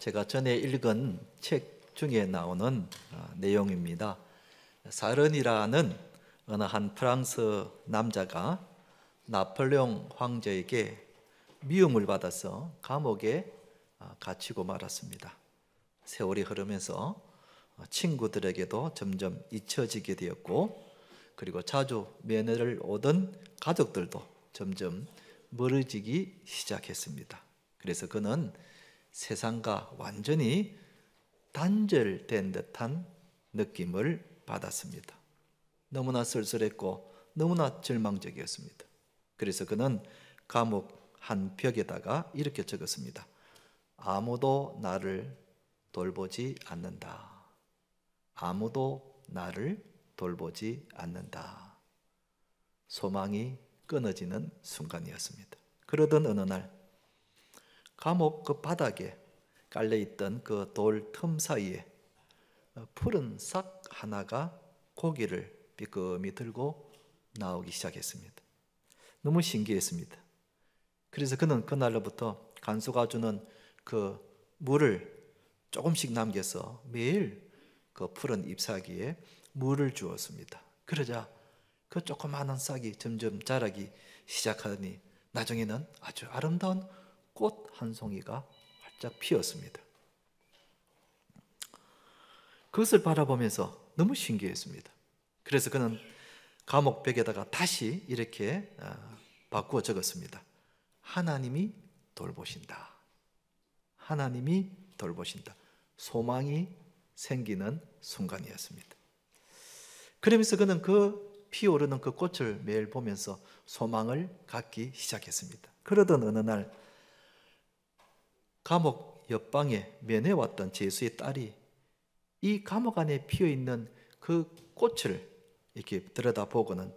제가 전에 읽은 책 중에 나오는 내용입니다. 사른이라는 어느 한 프랑스 남자가 나폴레옹 황제에게 미움을 받아서 감옥에 갇히고 말았습니다. 세월이 흐르면서 친구들에게도 점점 잊혀지게 되었고, 그리고 자주 면회를 오던 가족들도 점점 멀어지기 시작했습니다. 그래서 그는 세상과 완전히 단절된 듯한 느낌을 받았습니다. 너무나 쓸쓸했고 너무나 절망적이었습니다. 그래서 그는 감옥 한 벽에다가 이렇게 적었습니다. 아무도 나를 돌보지 않는다. 아무도 나를 돌보지 않는다. 소망이 끊어지는 순간이었습니다. 그러던 어느 날 감옥 그 바닥에 깔려있던 그 돌 틈 사이에 푸른 싹 하나가 고개를 삐끔히 들고 나오기 시작했습니다. 너무 신기했습니다. 그래서 그는 그날로부터 간수가 주는 그 물을 조금씩 남겨서 매일 그 푸른 잎사귀에 물을 주었습니다. 그러자 그 조그마한 싹이 점점 자라기 시작하더니 나중에는 아주 아름다운 꽃 한 송이가 활짝 피었습니다. 그것을 바라보면서 너무 신기했습니다. 그래서 그는 감옥 벽에다가 다시 이렇게 바꾸어 적었습니다. 하나님이 돌보신다. 하나님이 돌보신다. 소망이 생기는 순간이었습니다. 그러면서 그는 그 피오르는 그 꽃을 매일 보면서 소망을 갖기 시작했습니다. 그러던 어느 날 감옥 옆방에 면회 왔던 제수의 딸이 이 감옥 안에 피어있는 그 꽃을 이렇게 들여다보고는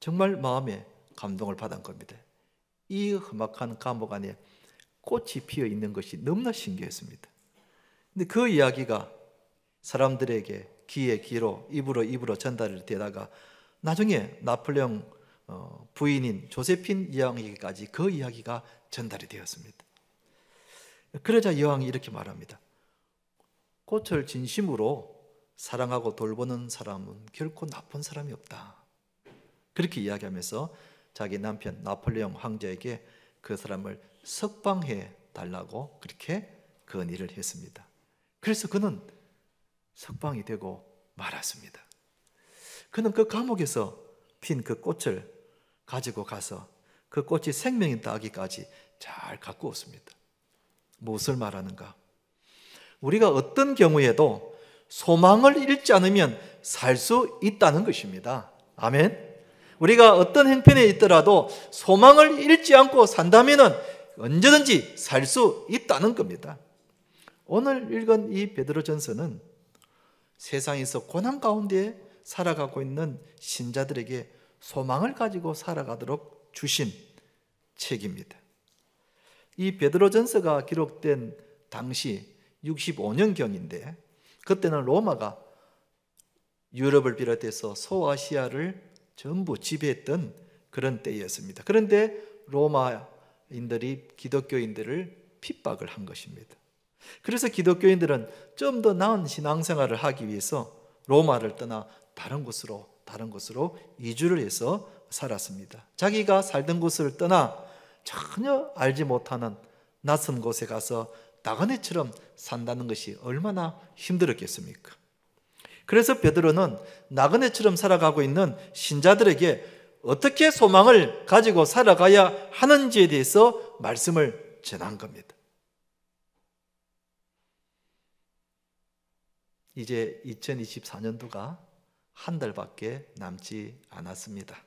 정말 마음에 감동을 받은 겁니다. 이 험악한 감옥 안에 꽃이 피어있는 것이 너무나 신기했습니다. 근데 그 이야기가 사람들에게 귀에 귀로 입으로 전달이 되다가 나중에 나폴레옹 부인인 조세핀 여왕에게까지 그 이야기가 전달이 되었습니다. 그러자 여왕이 이렇게 말합니다. 꽃을 진심으로 사랑하고 돌보는 사람은 결코 나쁜 사람이 없다. 그렇게 이야기하면서 자기 남편 나폴레옹 황제에게 그 사람을 석방해 달라고 그렇게 건의를 했습니다. 그래서 그는 석방이 되고 말았습니다. 그는 그 감옥에서 핀 그 꽃을 가지고 가서 그 꽃이 생명이 나기까지 잘 가꾸었습니다. 무엇을 말하는가? 우리가 어떤 경우에도 소망을 잃지 않으면 살 수 있다는 것입니다. 아멘. 우리가 어떤 형편에 있더라도 소망을 잃지 않고 산다면 언제든지 살 수 있다는 겁니다. 오늘 읽은 이 베드로전서는 세상에서 고난 가운데 살아가고 있는 신자들에게 소망을 가지고 살아가도록 주신 책입니다. 이 베드로전서가 기록된 당시 65년경인데 그때는 로마가 유럽을 비롯해서 소아시아를 전부 지배했던 그런 때였습니다. 그런데 로마인들이 기독교인들을 핍박을 한 것입니다. 그래서 기독교인들은 좀 더 나은 신앙생활을 하기 위해서 로마를 떠나 다른 곳으로 이주를 해서 살았습니다. 자기가 살던 곳을 떠나 전혀 알지 못하는 낯선 곳에 가서 나그네처럼 산다는 것이 얼마나 힘들었겠습니까? 그래서 베드로는 나그네처럼 살아가고 있는 신자들에게 어떻게 소망을 가지고 살아가야 하는지에 대해서 말씀을 전한 겁니다. 이제 2024년도가 한 달밖에 남지 않았습니다.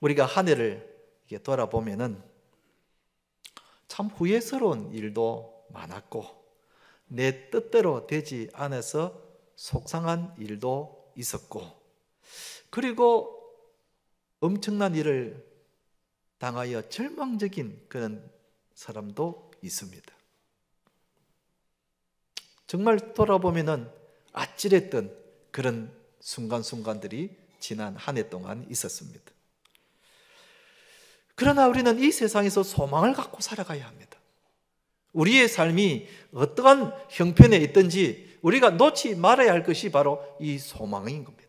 우리가 한 해를 이렇게 돌아보면은 참 후회스러운 일도 많았고 내 뜻대로 되지 않아서 속상한 일도 있었고 그리고 엄청난 일을 당하여 절망적인 그런 사람도 있습니다. 정말 돌아보면은 아찔했던 그런 순간순간들이 지난 한 해 동안 있었습니다. 그러나 우리는 이 세상에서 소망을 갖고 살아가야 합니다. 우리의 삶이 어떠한 형편에 있든지 우리가 놓지 말아야 할 것이 바로 이 소망인 겁니다.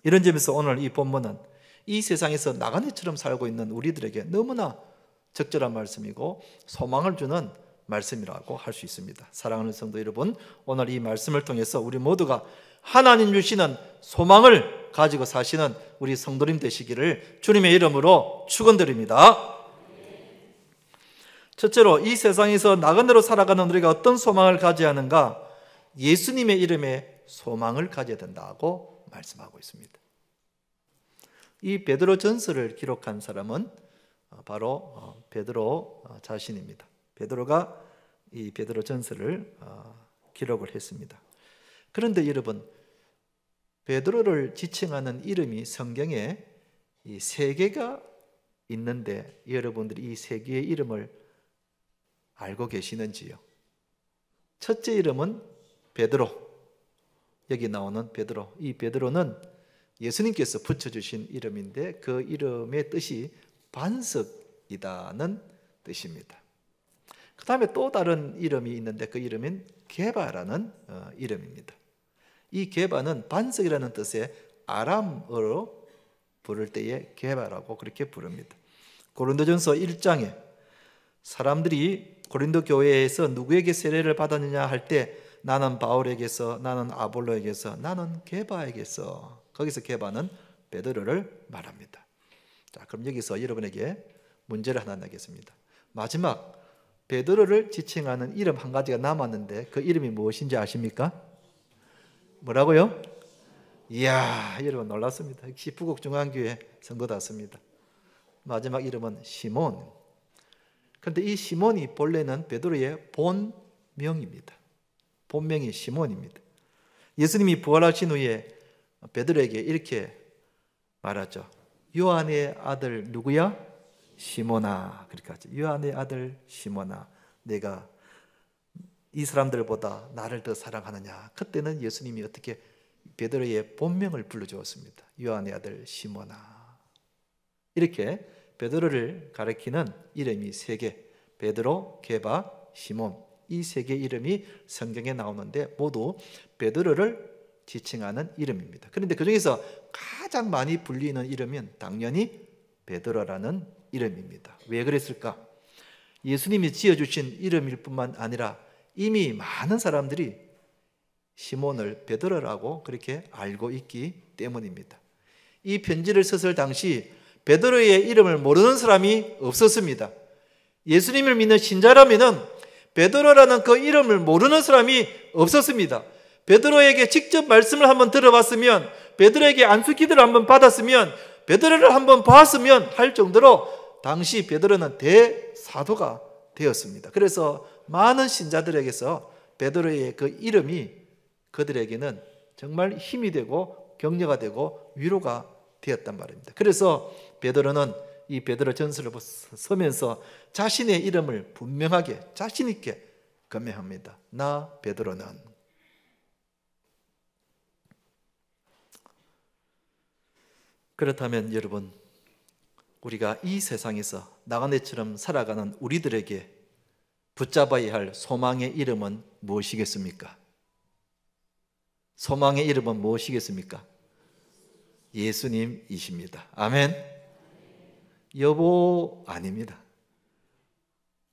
이런 점에서 오늘 이 본문은 이 세상에서 나그네처럼 살고 있는 우리들에게 너무나 적절한 말씀이고 소망을 주는 말씀이라고 할 수 있습니다. 사랑하는 성도 여러분, 오늘 이 말씀을 통해서 우리 모두가 하나님 주시는 소망을 가지고 사시는 우리 성도님 되시기를 주님의 이름으로 축원드립니다. 첫째로 이 세상에서 나그네로 살아가는 우리가 어떤 소망을 가져야 하는가? 예수님의 이름에 소망을 가져야 된다고 말씀하고 있습니다. 이 베드로 전서를 기록한 사람은 바로 베드로 자신입니다. 베드로가 이 베드로 전서를 기록을 했습니다. 그런데 여러분, 베드로를 지칭하는 이름이 성경에 이 세 개가 있는데 여러분들이 이 세 개의 이름을 알고 계시는지요? 첫째 이름은 베드로, 여기 나오는 베드로. 이 베드로는 예수님께서 붙여주신 이름인데 그 이름의 뜻이 반석이다는 뜻입니다. 그 다음에 또 다른 이름이 있는데 그 이름은 게바라는 이름입니다. 이 게바는 반석이라는 뜻의 아람어로 부를 때에 게바라고 그렇게 부릅니다. 고린도전서 1장에 사람들이 고린도 교회에서 누구에게 세례를 받았느냐 할 때 나는 바울에게서, 나는 아볼로에게서, 나는 게바에게서, 거기서 게바는 베드로를 말합니다. 자, 그럼 여기서 여러분에게 문제를 하나 내겠습니다. 마지막 베드로를 지칭하는 이름 한 가지가 남았는데 그 이름이 무엇인지 아십니까? 뭐라고요? 이야, 여러분 놀랐습니다. 역시 부곡중앙교회 성도답습니다. 마지막 이름은 시몬. 그런데 이 시몬이 본래는 베드로의 본명입니다. 본명이 시몬입니다. 예수님이 부활하신 후에 베드로에게 이렇게 말하죠. 요한의 아들 누구야? 시몬아. 그렇게 하죠. 요한의 아들 시몬아, 내가 이 사람들보다 나를 더 사랑하느냐. 그때는 예수님이 어떻게 베드로의 본명을 불러주었습니다. 요한의 아들 시몬아. 이렇게 베드로를 가리키는 이름이 세 개, 베드로, 게바, 시몬, 이 세 개의 이름이 성경에 나오는데 모두 베드로를 지칭하는 이름입니다. 그런데 그 중에서 가장 많이 불리는 이름은 당연히 베드로라는 이름입니다. 왜 그랬을까? 예수님이 지어주신 이름일 뿐만 아니라 이미 많은 사람들이 시몬을 베드로라고 그렇게 알고 있기 때문입니다. 이 편지를 썼을 당시 베드로의 이름을 모르는 사람이 없었습니다. 예수님을 믿는 신자라면은 베드로라는 그 이름을 모르는 사람이 없었습니다. 베드로에게 직접 말씀을 한번 들어봤으면, 베드로에게 안수기도를 한번 받았으면, 베드로를 한번 봤으면 할 정도로 당시 베드로는 대사도가 되었습니다. 그래서 많은 신자들에게서 베드로의 그 이름이 그들에게는 정말 힘이 되고 격려가 되고 위로가 되었단 말입니다. 그래서 베드로는 이 베드로 전서를 쓰면서 자신의 이름을 분명하게 자신 있게 건면합니다. 나 베드로는. 그렇다면 여러분, 우리가 이 세상에서 나그네처럼 살아가는 우리들에게 붙잡아야 할 소망의 이름은 무엇이겠습니까? 소망의 이름은 무엇이겠습니까? 예수님이십니다. 아멘. 여보 아닙니다.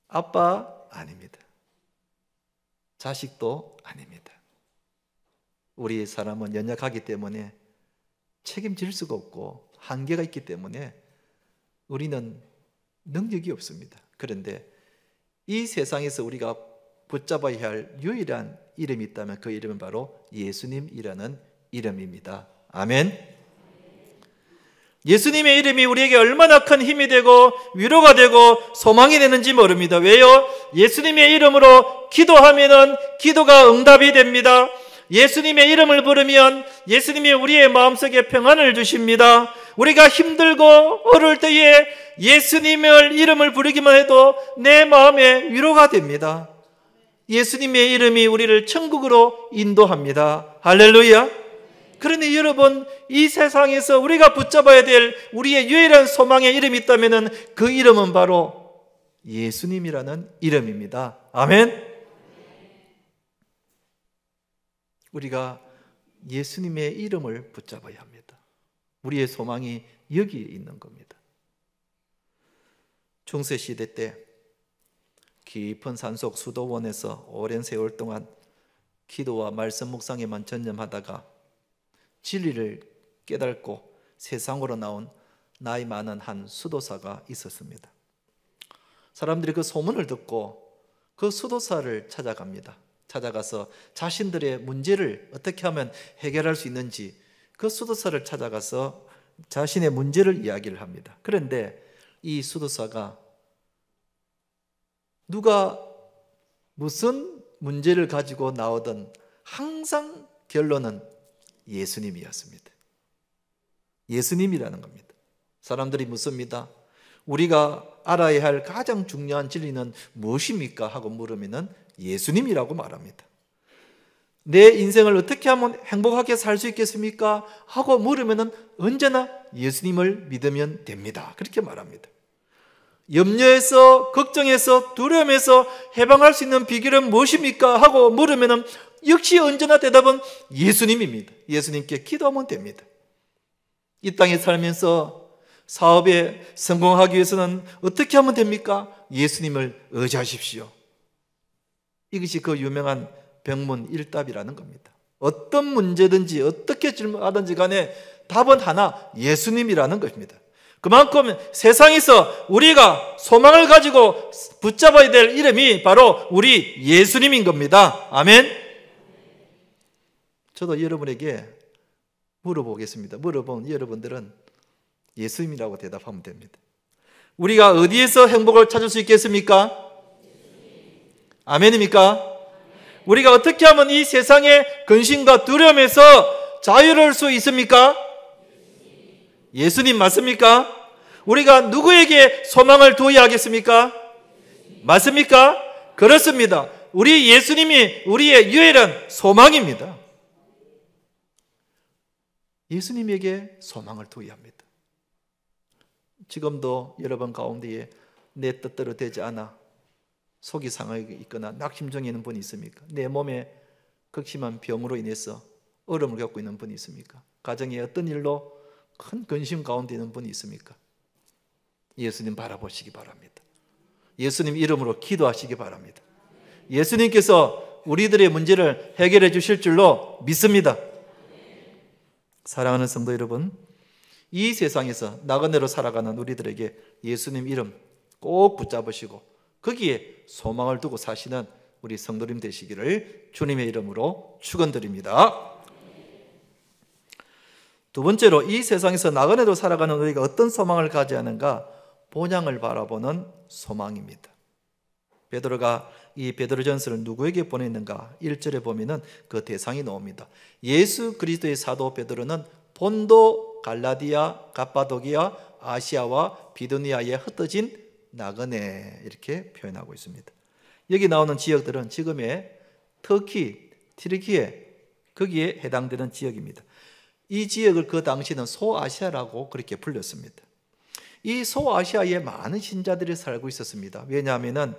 아빠 아닙니다. 자식도 아닙니다. 우리 사람은 연약하기 때문에 책임질 수가 없고 한계가 있기 때문에 우리는 능력이 없습니다. 그런데 이 세상에서 우리가 붙잡아야 할 유일한 이름이 있다면 그 이름은 바로 예수님이라는 이름입니다. 아멘. 예수님의 이름이 우리에게 얼마나 큰 힘이 되고 위로가 되고 소망이 되는지 모릅니다. 왜요? 예수님의 이름으로 기도하면은 기도가 응답이 됩니다. 예수님의 이름을 부르면 예수님이 우리의 마음속에 평안을 주십니다. 우리가 힘들고 어려울 때에 예수님의 이름을 부르기만 해도 내 마음에 위로가 됩니다. 예수님의 이름이 우리를 천국으로 인도합니다. 할렐루야. 그런데 여러분, 이 세상에서 우리가 붙잡아야 될 우리의 유일한 소망의 이름이 있다면 그 이름은 바로 예수님이라는 이름입니다. 아멘. 우리가 예수님의 이름을 붙잡아야 합니다. 우리의 소망이 여기에 있는 겁니다. 중세시대 때 깊은 산속 수도원에서 오랜 세월 동안 기도와 말씀 묵상에만 전념하다가 진리를 깨닫고 세상으로 나온 나이 많은 한 수도사가 있었습니다. 사람들이 그 소문을 듣고 그 수도사를 찾아갑니다. 찾아가서 자신들의 문제를 어떻게 하면 해결할 수 있는지 그 수도사를 찾아가서 자신의 문제를 이야기를 합니다. 그런데 이 수도사가 누가 무슨 문제를 가지고 나오든 항상 결론은 예수님이었습니다. 예수님이라는 겁니다. 사람들이 묻습니다. 우리가 알아야 할 가장 중요한 진리는 무엇입니까? 하고 물으면 예수님이라고 말합니다. 내 인생을 어떻게 하면 행복하게 살 수 있겠습니까? 하고 물으면 언제나 예수님을 믿으면 됩니다. 그렇게 말합니다. 염려에서, 걱정에서, 두려움에서 해방할 수 있는 비결은 무엇입니까? 하고 물으면 역시 언제나 대답은 예수님입니다. 예수님께 기도하면 됩니다. 이 땅에 살면서 사업에 성공하기 위해서는 어떻게 하면 됩니까? 예수님을 의지하십시오. 이것이 그 유명한 병문일답이라는 겁니다. 어떤 문제든지 어떻게 질문하든지 간에 답은 하나, 예수님이라는 것입니다. 그만큼 세상에서 우리가 소망을 가지고 붙잡아야 될 이름이 바로 우리 예수님인 겁니다. 아멘. 저도 여러분에게 물어보겠습니다. 물어본 여러분들은 예수님이라고 대답하면 됩니다. 우리가 어디에서 행복을 찾을 수 있겠습니까? 아멘입니까? 우리가 어떻게 하면 이 세상의 근심과 두려움에서 자유로울 수 있습니까? 예수님 맞습니까? 우리가 누구에게 소망을 두어야 하겠습니까? 맞습니까? 그렇습니다. 우리 예수님이 우리의 유일한 소망입니다. 예수님에게 소망을 두어야 합니다. 지금도 여러분 가운데에 내 뜻대로 되지 않아 속이 상하게 있거나 낙심중에 있는 분이 있습니까? 내 몸에 극심한 병으로 인해서 어려움을 겪고 있는 분이 있습니까? 가정에 어떤 일로 큰 근심 가운데 있는 분이 있습니까? 예수님 바라보시기 바랍니다. 예수님 이름으로 기도하시기 바랍니다. 예수님께서 우리들의 문제를 해결해 주실 줄로 믿습니다. 사랑하는 성도 여러분, 이 세상에서 나그네로 살아가는 우리들에게 예수님 이름 꼭 붙잡으시고 거기에 소망을 두고 사시는 우리 성도님 되시기를 주님의 이름으로 축원드립니다. 두 번째로 이 세상에서 나그네로 살아가는 우리가 어떤 소망을 가져야 하는가? 본향을 바라보는 소망입니다. 베드로가 이 베드로전서를 누구에게 보냈는가? 1절에 보면은 그 대상이 나옵니다. 예수 그리스도의 사도 베드로는 본도, 갈라디아, 갑바도기아, 아시아와 비두니아에 흩어진 나그네 이렇게 표현하고 있습니다. 여기 나오는 지역들은 지금의 터키, 튀르키예 거기에 해당되는 지역입니다. 이 지역을 그 당시는 소아시아라고 그렇게 불렸습니다. 이 소아시아에 많은 신자들이 살고 있었습니다. 왜냐하면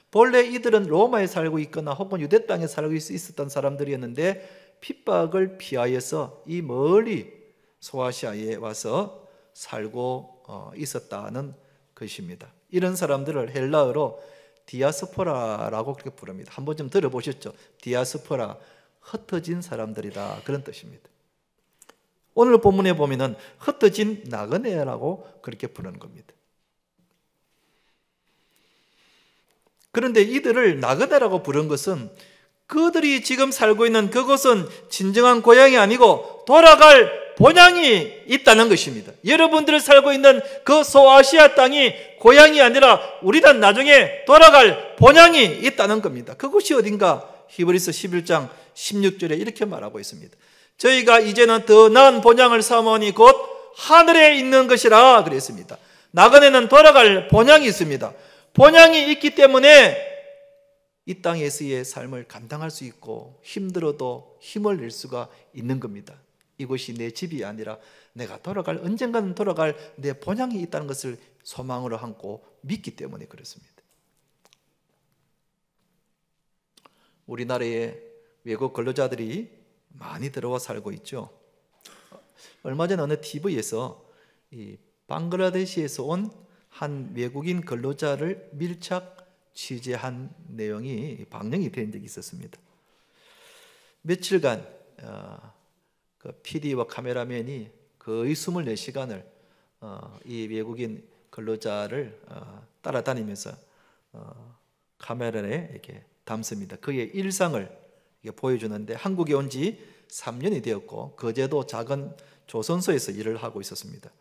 본래 이들은 로마에 살고 있거나 혹은 유대 땅에 살고 있었던 사람들이었는데 핍박을 피하여서 이 멀리 소아시아에 와서 살고 있었다는 것입니다. 이런 사람들을 헬라어로 디아스포라라고 그렇게 부릅니다. 한번 좀 들어보셨죠? 디아스포라, 흩어진 사람들이다 그런 뜻입니다. 오늘 본문에 보면은 흩어진 나그네라고 그렇게 부르는 겁니다. 그런데 이들을 나그네라고 부른 것은 그들이 지금 살고 있는 그곳은 진정한 고향이 아니고 돌아갈 본향이 있다는 것입니다. 여러분들이 살고 있는 그 소아시아 땅이 고향이 아니라 우리는 나중에 돌아갈 본향이 있다는 겁니다. 그곳이 어딘가? 히브리서 11장 16절에 이렇게 말하고 있습니다. 저희가 이제는 더 나은 본향을 삼으니 곧 하늘에 있는 것이라 그랬습니다. 나그네는 돌아갈 본향이 있습니다. 본향이 있기 때문에 이 땅에서의 삶을 감당할 수 있고 힘들어도 힘을 낼 수가 있는 겁니다. 이곳이 내 집이 아니라 내가 언젠가는 돌아갈 내 본향이 있다는 것을 소망으로 안고 믿기 때문에 그렇습니다. 우리나라에 외국 근로자들이 많이 들어와 살고 있죠. 얼마 전 어느 TV에서 이 방글라데시에서 온 한 외국인 근로자를 밀착 취재한 내용이 방영이 된 적이 있었습니다. 며칠간 그 PD와 카메라맨이 거의 24시간을 이 외국인 근로자를 따라다니면서 카메라에 이렇게 담습니다. 그의 일상을 보여주는데 한국에 온 지 3년이 되었고 거제도 작은 조선소에서 일을 하고 있었습니다.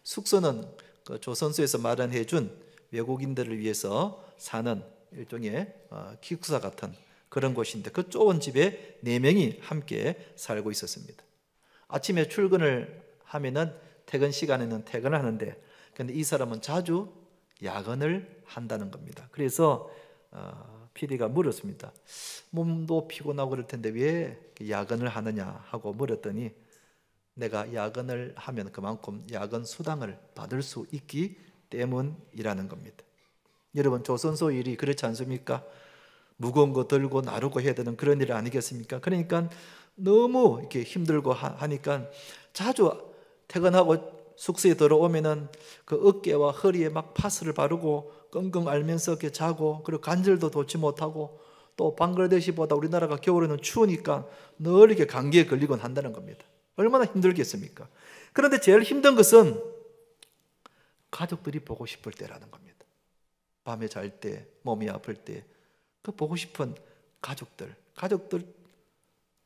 숙소는 그 조선소에서 마련해 준 외국인들을 위해서 사는 일종의 기숙사 같은 그런 곳인데 그 좁은 집에 4명이 함께 살고 있었습니다. 아침에 출근을 하면은 퇴근 시간에는 퇴근을 하는데 근데 이 사람은 자주 야근을 한다는 겁니다. 그래서 PD가 물었습니다. 몸도 피곤하고 그럴 텐데 왜 야근을 하느냐 하고 물었더니 내가 야근을 하면 그만큼 야근 수당을 받을 수 있기 때문이라는 겁니다. 여러분 조선소 일이 그렇지 않습니까? 무거운 거 들고 나르고 해야 되는 그런 일 아니겠습니까? 그러니까 너무 이렇게 힘들고 하니까 자주 퇴근하고 숙소에 들어오면은 그 어깨와 허리에 막 파스를 바르고 끙끙 앓면서 이렇게 자고 그리고 관절도 돋지 못하고 또 방글라데시보다 우리나라가 겨울에는 추우니까 늘 이렇게 감기에 걸리곤 한다는 겁니다. 얼마나 힘들겠습니까? 그런데 제일 힘든 것은 가족들이 보고 싶을 때라는 겁니다. 밤에 잘 때, 몸이 아플 때 그 보고 싶은 가족들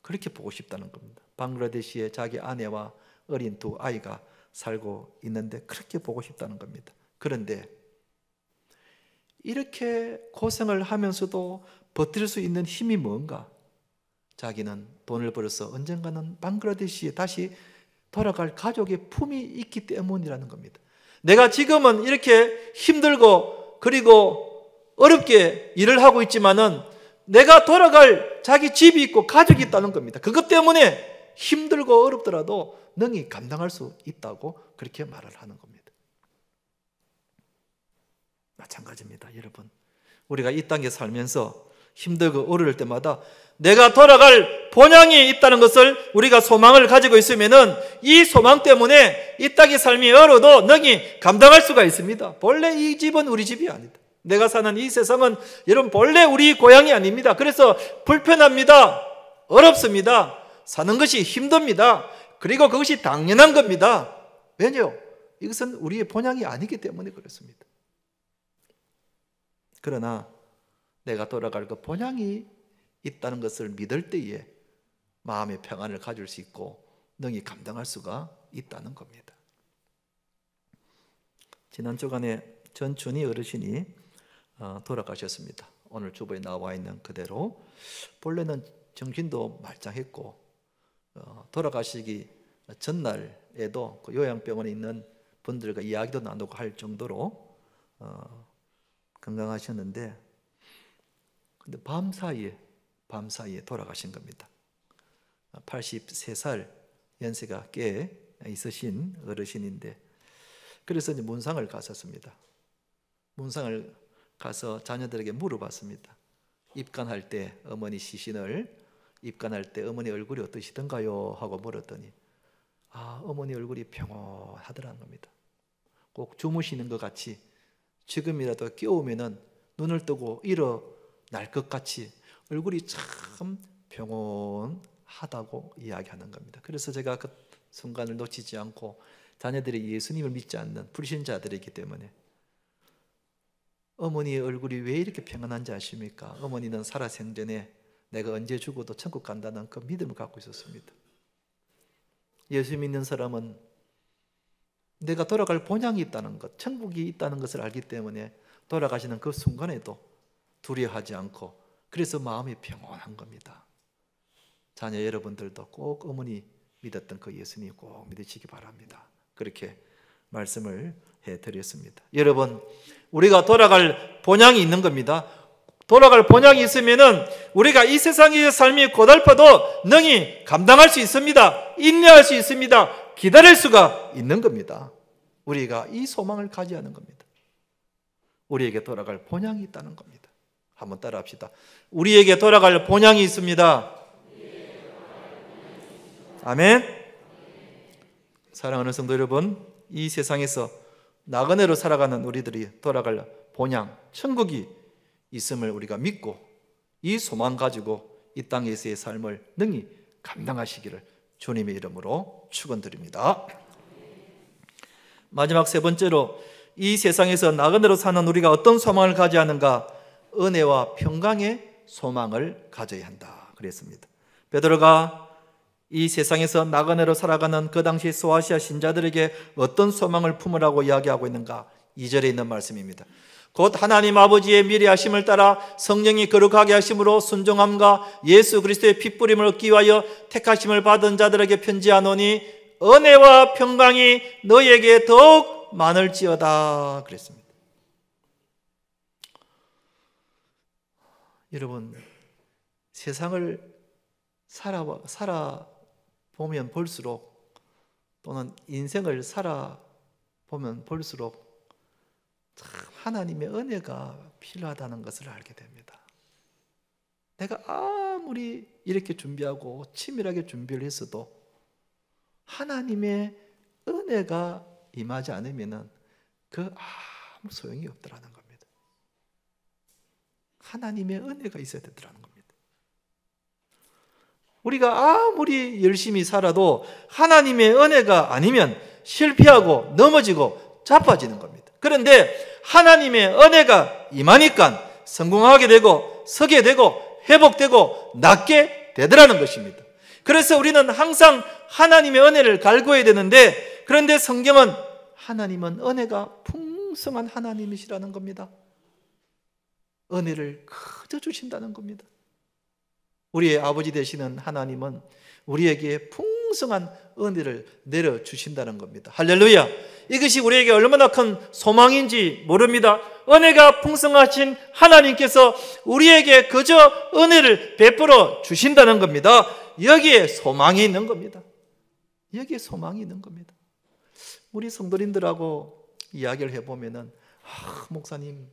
그렇게 보고 싶다는 겁니다. 방글라데시에 자기 아내와 어린 2 아이가 살고 있는데 그렇게 보고 싶다는 겁니다. 그런데 이렇게 고생을 하면서도 버틸 수 있는 힘이 뭔가? 자기는 돈을 벌어서 언젠가는 방글라데시에 다시 돌아갈 가족의 품이 있기 때문이라는 겁니다. 내가 지금은 이렇게 힘들고 그리고 어렵게 일을 하고 있지만은 내가 돌아갈 자기 집이 있고 가족이 있다는 겁니다. 그것 때문에 힘들고 어렵더라도 능히 감당할 수 있다고 그렇게 말을 하는 겁니다. 마찬가지입니다, 여러분. 우리가 이 땅에 살면서 힘들고 어려울 때마다 내가 돌아갈 본향이 있다는 것을 우리가 소망을 가지고 있으면은 이 소망 때문에 이 땅의 삶이 어려도 능히 감당할 수가 있습니다. 본래 이 집은 우리 집이 아니다. 내가 사는 이 세상은 여러분 본래 우리 고향이 아닙니다. 그래서 불편합니다. 어렵습니다. 사는 것이 힘듭니다. 그리고 그것이 당연한 겁니다. 왜냐? 이것은 우리의 본향이 아니기 때문에 그렇습니다. 그러나 내가 돌아갈 그 본향이 있다는 것을 믿을 때에 마음의 평안을 가질 수 있고 능히 감당할 수가 있다는 겁니다. 지난 주간에 전춘희 어르신이 돌아가셨습니다. 오늘 주보에 나와 있는 그대로 본래는 정신도 말짱했고 돌아가시기 전날에도 그 요양병원에 있는 분들과 이야기도 나누고 할 정도로 건강하셨는데 근데 밤사이에 돌아가신 겁니다. 83살 연세가 꽤 있으신 어르신인데 그래서 이제 문상을 갔었습니다. 문상을 가서 자녀들에게 물어봤습니다. 입간할 때 어머니 시신을 입간할 때 어머니 얼굴이 어떠시던가요? 하고 물었더니 어머니 얼굴이 평온하더라는 겁니다. 꼭 주무시는 것 같이 지금이라도 깨우면은 눈을 뜨고 일어날 것 같이 얼굴이 참 평온하다고 이야기하는 겁니다. 그래서 제가 그 순간을 놓치지 않고 자녀들이 예수님을 믿지 않는 불신자들이기 때문에 어머니의 얼굴이 왜 이렇게 평안한지 아십니까? 어머니는 살아생전에 내가 언제 죽어도 천국 간다는 그 믿음을 갖고 있었습니다. 예수 믿는 사람은 내가 돌아갈 본향이 있다는 것, 천국이 있다는 것을 알기 때문에 돌아가시는 그 순간에도 두려워하지 않고 그래서 마음이 평온한 겁니다. 자녀 여러분들도 꼭 어머니 믿었던 그 예수님 꼭 믿으시기 바랍니다. 그렇게 말씀을 해드렸습니다. 여러분, 우리가 돌아갈 본향이 있는 겁니다. 돌아갈 본향이 있으면은 우리가 이 세상의 삶이 고달파도 능히 감당할 수 있습니다. 인내할 수 있습니다. 기다릴 수가 있는 겁니다. 우리가 이 소망을 가져야 하는 겁니다. 우리에게 돌아갈 본향이 있다는 겁니다. 한번 따라합시다. 우리에게 돌아갈 본향이 있습니다. 아멘. 사랑하는 성도 여러분, 이 세상에서 나그네로 살아가는 우리들이 돌아갈 본향, 천국이 있음을 우리가 믿고 이 소망 가지고 이 땅에서의 삶을 능히 감당하시기를 주님의 이름으로 축원드립니다. 마지막 세 번째로 이 세상에서 나그네로 사는 우리가 어떤 소망을 가져야 하는가? 은혜와 평강의 소망을 가져야 한다 그랬습니다. 베드로가 이 세상에서 나그네로 살아가는 그 당시 소아시아 신자들에게 어떤 소망을 품으라고 이야기하고 있는가? 2절에 있는 말씀입니다. 곧 하나님 아버지의 미래하심을 따라 성령이 거룩하게 하심으로 순종함과 예수 그리스도의 핏부림을 얻기 위하여 택하심을 받은 자들에게 편지하노니 은혜와 평강이 너희에게 더욱 많을지어다 그랬습니다. 여러분, 세상을 살아보면 볼수록, 또는 인생을 살아보면 볼수록 참 하나님의 은혜가 필요하다는 것을 알게 됩니다. 내가 아무리 이렇게 준비하고 치밀하게 준비를 했어도 하나님의 은혜가 임하지 않으면 그 아무 소용이 없더라는 겁니다. 하나님의 은혜가 있어야 되더라는 겁니다. 우리가 아무리 열심히 살아도 하나님의 은혜가 아니면 실패하고 넘어지고 자빠지는 겁니다. 그런데 하나님의 은혜가 임하니까 성공하게 되고 서게 되고 회복되고 낫게 되더라는 것입니다. 그래서 우리는 항상 하나님의 은혜를 갈구해야 되는데, 그런데 성경은 하나님은 은혜가 풍성한 하나님이시라는 겁니다. 은혜를 그저 주신다는 겁니다. 우리의 아버지 되시는 하나님은 우리에게 풍성한 은혜를 내려주신다는 겁니다. 할렐루야! 이것이 우리에게 얼마나 큰 소망인지 모릅니다. 은혜가 풍성하신 하나님께서 우리에게 그저 은혜를 베풀어 주신다는 겁니다. 여기에 소망이 있는 겁니다. 여기에 소망이 있는 겁니다. 우리 성도님들하고 이야기를 해보면은, 목사님,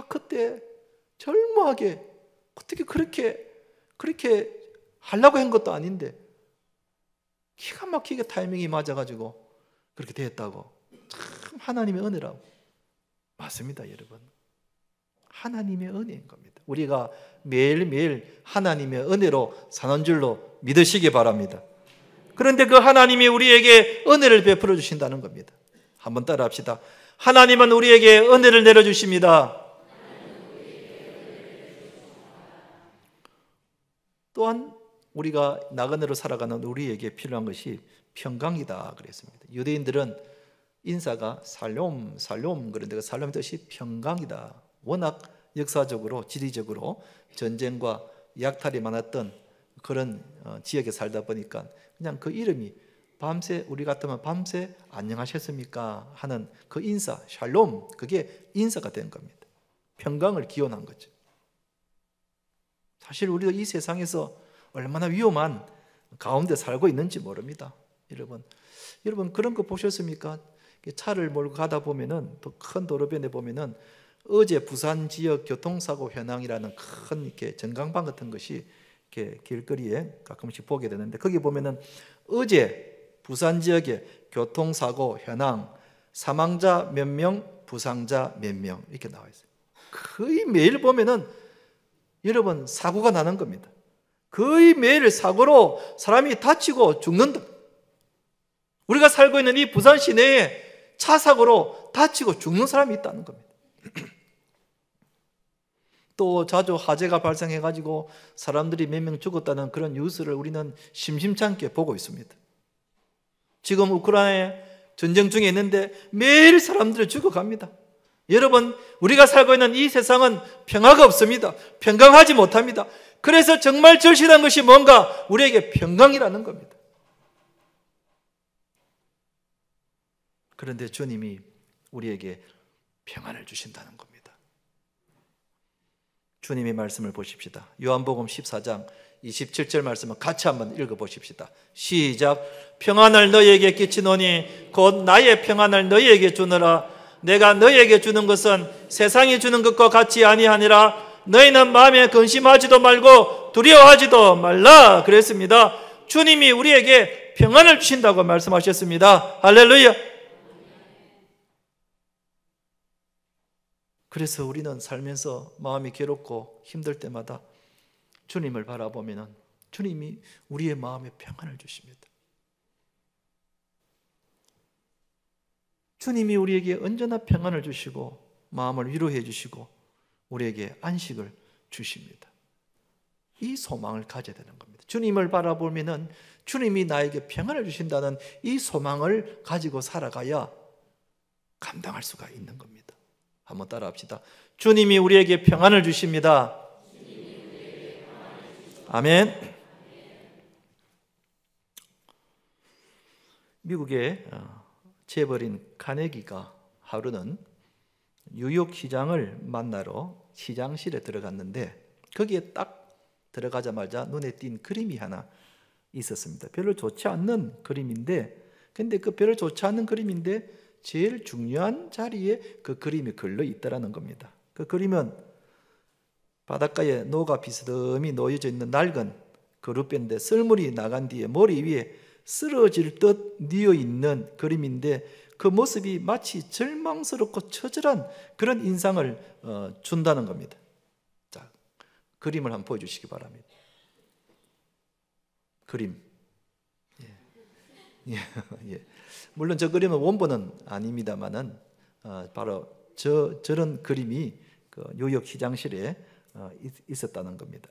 그때 젊어하게 어떻게 그렇게 하려고 한 것도 아닌데 기가 막히게 타이밍이 맞아가지고 그렇게 됐다고. 참 하나님의 은혜라고. 맞습니다, 여러분. 하나님의 은혜인 겁니다. 우리가 매일매일 하나님의 은혜로 사는 줄로 믿으시기 바랍니다. 그런데 그 하나님이 우리에게 은혜를 베풀어 주신다는 겁니다. 한번 따라 합시다. 하나님은 우리에게 은혜를 내려주십니다. 또한 우리가 나그네로 살아가는 우리에게 필요한 것이 평강이다 그랬습니다. 유대인들은 인사가 살롬 그런데 그 살롬의 뜻이 평강이다. 워낙 역사적으로 지리적으로 전쟁과 약탈이 많았던 그런 지역에 살다 보니까 그냥 그 이름이 밤새, 우리 같으면 밤새 안녕하셨습니까 하는 그 인사, 샬롬, 그게 인사가 된 겁니다. 평강을 기원한 거죠. 사실 우리도 이 세상에서 얼마나 위험한 가운데 살고 있는지 모릅니다. 여러분 그런 거 보셨습니까? 차를 몰고 가다 보면은, 또 큰 도로변에 보면은 어제 부산 지역 교통사고 현황이라는 큰 이렇게 전광판 같은 것이 이렇게 길거리에 가끔씩 보게 되는데, 거기 보면은 어제 부산 지역의 교통사고 현황, 사망자 몇 명, 부상자 몇 명 이렇게 나와 있어요. 거의 매일 보면은 여러분 사고가 나는 겁니다. 거의 매일 사고로 사람이 다치고 죽는다. 우리가 살고 있는 이 부산 시내에 차 사고로 다치고 죽는 사람이 있다는 겁니다. 또 자주 화재가 발생해가지고 사람들이 몇 명 죽었다는 그런 뉴스를 우리는 심심찮게 보고 있습니다. 지금 우크라이나에 전쟁 중에 있는데 매일 사람들이 죽어갑니다. 여러분, 우리가 살고 있는 이 세상은 평화가 없습니다. 평강하지 못합니다. 그래서 정말 절실한 것이 뭔가? 우리에게 평강이라는 겁니다. 그런데 주님이 우리에게 평안을 주신다는 겁니다. 주님의 말씀을 보십시다. 요한복음 14장 27절 말씀을 같이 한번 읽어보십시다. 시작. 평안을 너희에게 끼치노니 곧 나의 평안을 너희에게 주노라. 내가 너희에게 주는 것은 세상이 주는 것과 같이 아니하니라. 너희는 마음에 근심하지도 말고 두려워하지도 말라 그랬습니다. 주님이 우리에게 평안을 주신다고 말씀하셨습니다. 할렐루야. 그래서 우리는 살면서 마음이 괴롭고 힘들 때마다 주님을 바라보면 주님이 우리의 마음에 평안을 주십니다. 주님이 우리에게 언제나 평안을 주시고 마음을 위로해 주시고 우리에게 안식을 주십니다. 이 소망을 가져야 되는 겁니다. 주님을 바라보면 주님이 나에게 평안을 주신다는 이 소망을 가지고 살아가야 감당할 수가 있는 겁니다. 한번 따라합시다. 주님이 우리에게 평안을 주십니다. 아멘. 미국의 재벌인 카네기가 하루는 뉴욕 시장을 만나러 시장실에 들어갔는데 거기에 딱 들어가자마자 눈에 띈 그림이 하나 있었습니다. 별로 좋지 않는 그림인데, 근데 그 별로 좋지 않은 그림인데 제일 중요한 자리에 그 그림이 걸려 있다라는 겁니다. 그 그림은 바닷가에 노가 비스듬히 놓여져 있는 낡은 그릇배인데 썰물이 나간 뒤에 머리 위에 쓰러질 듯 뉘어 있는 그림인데 그 모습이 마치 절망스럽고 처절한 그런 인상을 준다는 겁니다. 자, 그림을 한번 보여주시기 바랍니다. 그림. 예. 예. 물론 저 그림은 원본은 아닙니다만은 바로 저런 그림이 그 뉴욕 시장실에 있었다는 겁니다.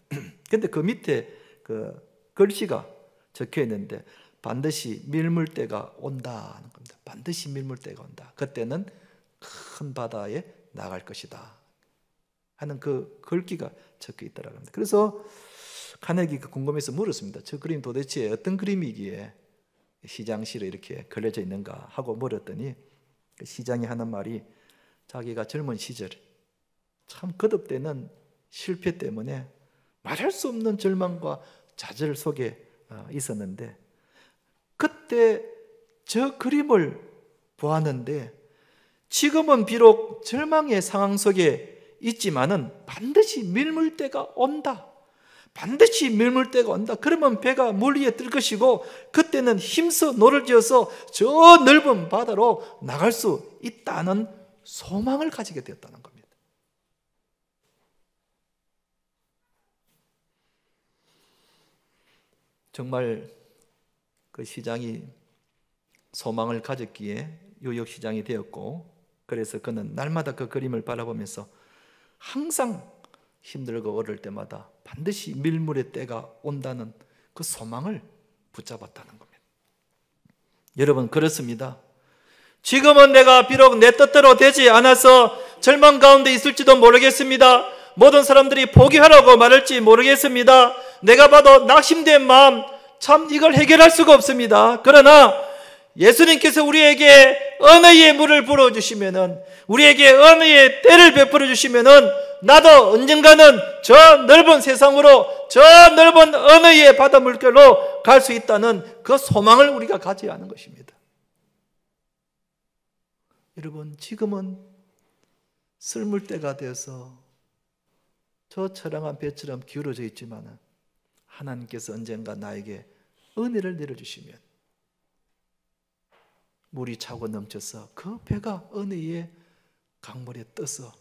근데 그 밑에 그 글씨가 적혀 있는데 반드시 밀물 때가 온다는 겁니다. 반드시 밀물 때가 온다. 그때는 큰 바다에 나갈 것이다 하는 그 글귀가 적혀 있다라고 합니다. 그래서 카네기가 궁금해서 물었습니다. 저 그림 도대체 어떤 그림이기에 시장실에 이렇게 걸려져 있는가 하고 물었더니 시장이 하는 말이 자기가 젊은 시절 참 거듭되는 실패 때문에 말할 수 없는 절망과 좌절 속에 있었는데 그때 저 그림을 보았는데 지금은 비록 절망의 상황 속에 있지만은 반드시 밀물 때가 온다. 반드시 밀물 때가 온다. 그러면 배가 물 위에 뜰 것이고 그때는 힘써 노를 지어서 저 넓은 바다로 나갈 수 있다는 소망을 가지게 되었다는 겁니다. 정말 그 시장이 소망을 가졌기에 뉴욕 시장이 되었고, 그래서 그는 날마다 그 그림을 바라보면서 항상 힘들고 어려울 때마다 반드시 밀물의 때가 온다는 그 소망을 붙잡았다는 겁니다. 여러분, 그렇습니다. 지금은 내가 비록 내 뜻대로 되지 않아서 절망 가운데 있을지도 모르겠습니다. 모든 사람들이 포기하라고 말할지 모르겠습니다. 내가 봐도 낙심된 마음, 참 이걸 해결할 수가 없습니다. 그러나 예수님께서 우리에게 은혜의 물을 부어주시면은, 우리에게 은혜의 때를 베풀어 주시면은 나도 언젠가는 저 넓은 세상으로, 저 넓은 은혜의 바다 물결로 갈 수 있다는 그 소망을 우리가 가져야 하는 것입니다. 여러분, 지금은 썰물 때가 되어서 저 처량한 배처럼 기울어져 있지만 하나님께서 언젠가 나에게 은혜를 내려주시면 물이 차고 넘쳐서 그 배가 은혜의 강물에 떠서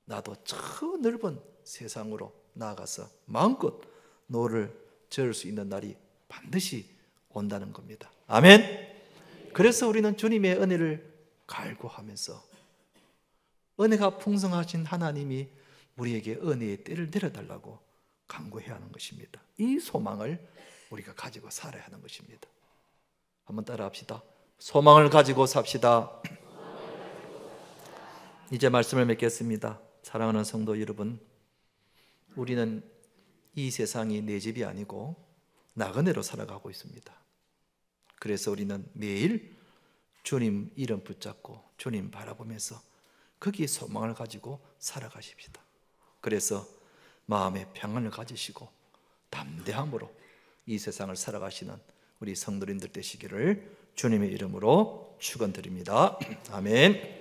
나도 저 넓은 세상으로 나아가서 마음껏 노를 저을 수 있는 날이 반드시 온다는 겁니다. 아멘. 그래서 우리는 주님의 은혜를 갈구하면서 은혜가 풍성하신 하나님이 우리에게 은혜의 때를 내려달라고 간구해야 하는 것입니다. 이 소망을 우리가 가지고 살아야 하는 것입니다. 한번 따라합시다. 소망을 가지고 삽시다. 이제 말씀을 맺겠습니다. 사랑하는 성도 여러분, 우리는 이 세상이 내 집이 아니고 나그네로 살아가고 있습니다. 그래서 우리는 매일 주님 이름 붙잡고 주님 바라보면서 거기에 소망을 가지고 살아가십시다. 그래서 마음의 평안을 가지시고 담대함으로 이 세상을 살아가시는 우리 성도님들 되시기를 주님의 이름으로 축원드립니다. 아멘.